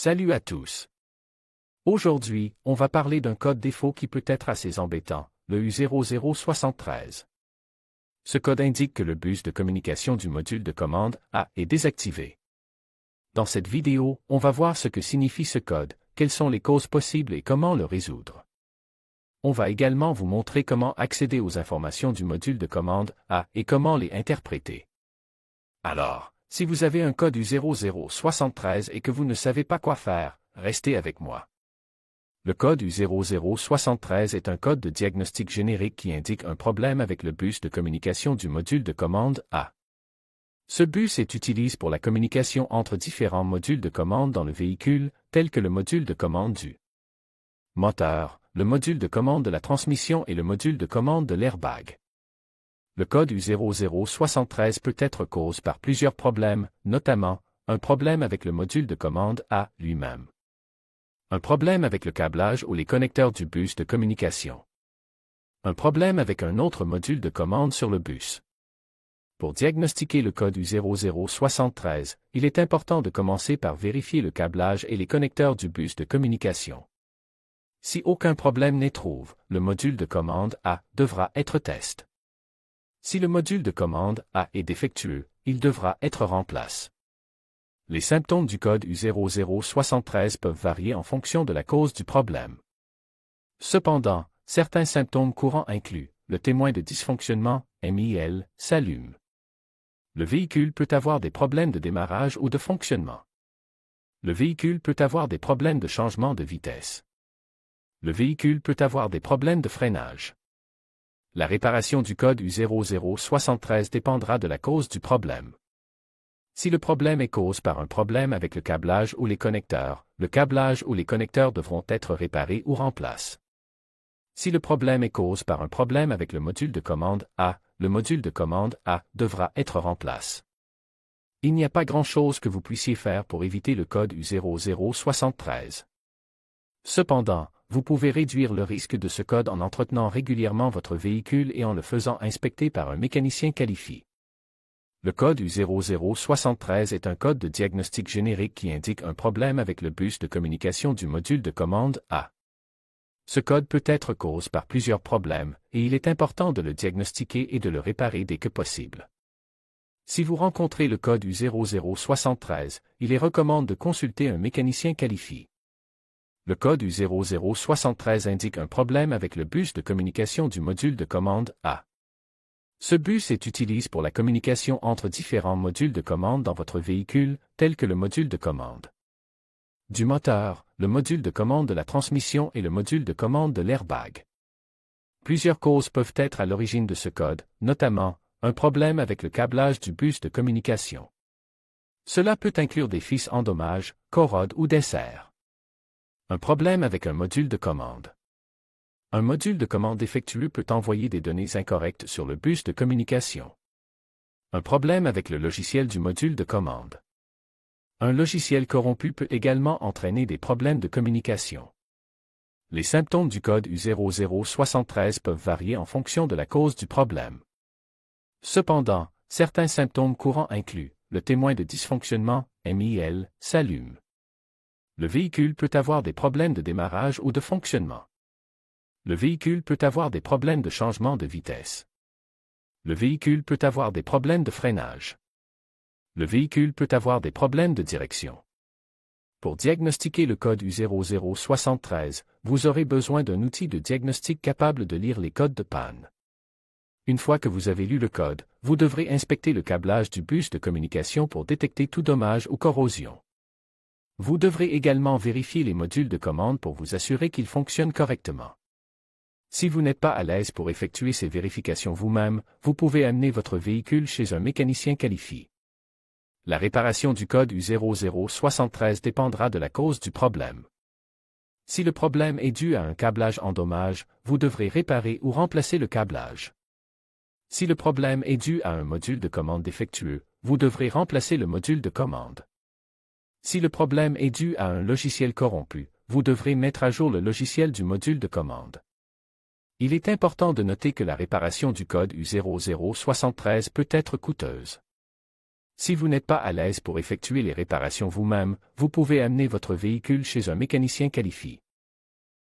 Salut à tous. Aujourd'hui, on va parler d'un code défaut qui peut être assez embêtant, le U0073. Ce code indique que le bus de communication du module de commande A est désactivé. Dans cette vidéo, on va voir ce que signifie ce code, quelles sont les causes possibles et comment le résoudre. On va également vous montrer comment accéder aux informations du module de commande A et comment les interpréter. Alors, si vous avez un code U0073 et que vous ne savez pas quoi faire, restez avec moi. Le code U0073 est un code de diagnostic générique qui indique un problème avec le bus de communication du module de commande A. Ce bus est utilisé pour la communication entre différents modules de commande dans le véhicule, tels que le module de commande du moteur, le module de commande de la transmission et le module de commande de l'airbag. Le code U0073 peut être causé par plusieurs problèmes, notamment, un problème avec le module de commande A lui-même. Un problème avec le câblage ou les connecteurs du bus de communication. Un problème avec un autre module de commande sur le bus. Pour diagnostiquer le code U0073, il est important de commencer par vérifier le câblage et les connecteurs du bus de communication. Si aucun problème n'est trouvé, le module de commande A devra être testé. Si le module de commande A est défectueux, il devra être remplacé. Les symptômes du code U0073 peuvent varier en fonction de la cause du problème. Cependant, certains symptômes courants incluent le témoin de dysfonctionnement, MIL, s'allume. Le véhicule peut avoir des problèmes de démarrage ou de fonctionnement. Le véhicule peut avoir des problèmes de changement de vitesse. Le véhicule peut avoir des problèmes de freinage. La réparation du code U0073 dépendra de la cause du problème. Si le problème est causé par un problème avec le câblage ou les connecteurs, le câblage ou les connecteurs devront être réparés ou remplacés. Si le problème est causé par un problème avec le module de commande A, le module de commande A devra être remplacé. Il n'y a pas grand-chose que vous puissiez faire pour éviter le code U0073. Cependant, vous pouvez réduire le risque de ce code en entretenant régulièrement votre véhicule et en le faisant inspecter par un mécanicien qualifié. Le code U0073 est un code de diagnostic générique qui indique un problème avec le bus de communication du module de commande A. Ce code peut être causé par plusieurs problèmes, et il est important de le diagnostiquer et de le réparer dès que possible. Si vous rencontrez le code U0073, il est recommandé de consulter un mécanicien qualifié. Le code U0073 indique un problème avec le bus de communication du module de commande A. Ce bus est utilisé pour la communication entre différents modules de commande dans votre véhicule, tels que le module de commande du moteur, le module de commande de la transmission et le module de commande de l'airbag. Plusieurs causes peuvent être à l'origine de ce code, notamment, un problème avec le câblage du bus de communication. Cela peut inclure des fils endommagés, corrodes ou desserts. Un problème avec un module de commande. Un module de commande défectueux peut envoyer des données incorrectes sur le bus de communication. Un problème avec le logiciel du module de commande. Un logiciel corrompu peut également entraîner des problèmes de communication. Les symptômes du code U0073 peuvent varier en fonction de la cause du problème. Cependant, certains symptômes courants incluent le témoin de dysfonctionnement, MIL, s'allume. Le véhicule peut avoir des problèmes de démarrage ou de fonctionnement. Le véhicule peut avoir des problèmes de changement de vitesse. Le véhicule peut avoir des problèmes de freinage. Le véhicule peut avoir des problèmes de direction. Pour diagnostiquer le code U0073, vous aurez besoin d'un outil de diagnostic capable de lire les codes de panne. Une fois que vous avez lu le code, vous devrez inspecter le câblage du bus de communication pour détecter tout dommage ou corrosion. Vous devrez également vérifier les modules de commande pour vous assurer qu'ils fonctionnent correctement. Si vous n'êtes pas à l'aise pour effectuer ces vérifications vous-même, vous pouvez amener votre véhicule chez un mécanicien qualifié. La réparation du code U0073 dépendra de la cause du problème. Si le problème est dû à un câblage endommagé, vous devrez réparer ou remplacer le câblage. Si le problème est dû à un module de commande défectueux, vous devrez remplacer le module de commande. Si le problème est dû à un logiciel corrompu, vous devrez mettre à jour le logiciel du module de commande. Il est important de noter que la réparation du code U0073 peut être coûteuse. Si vous n'êtes pas à l'aise pour effectuer les réparations vous-même, vous pouvez amener votre véhicule chez un mécanicien qualifié.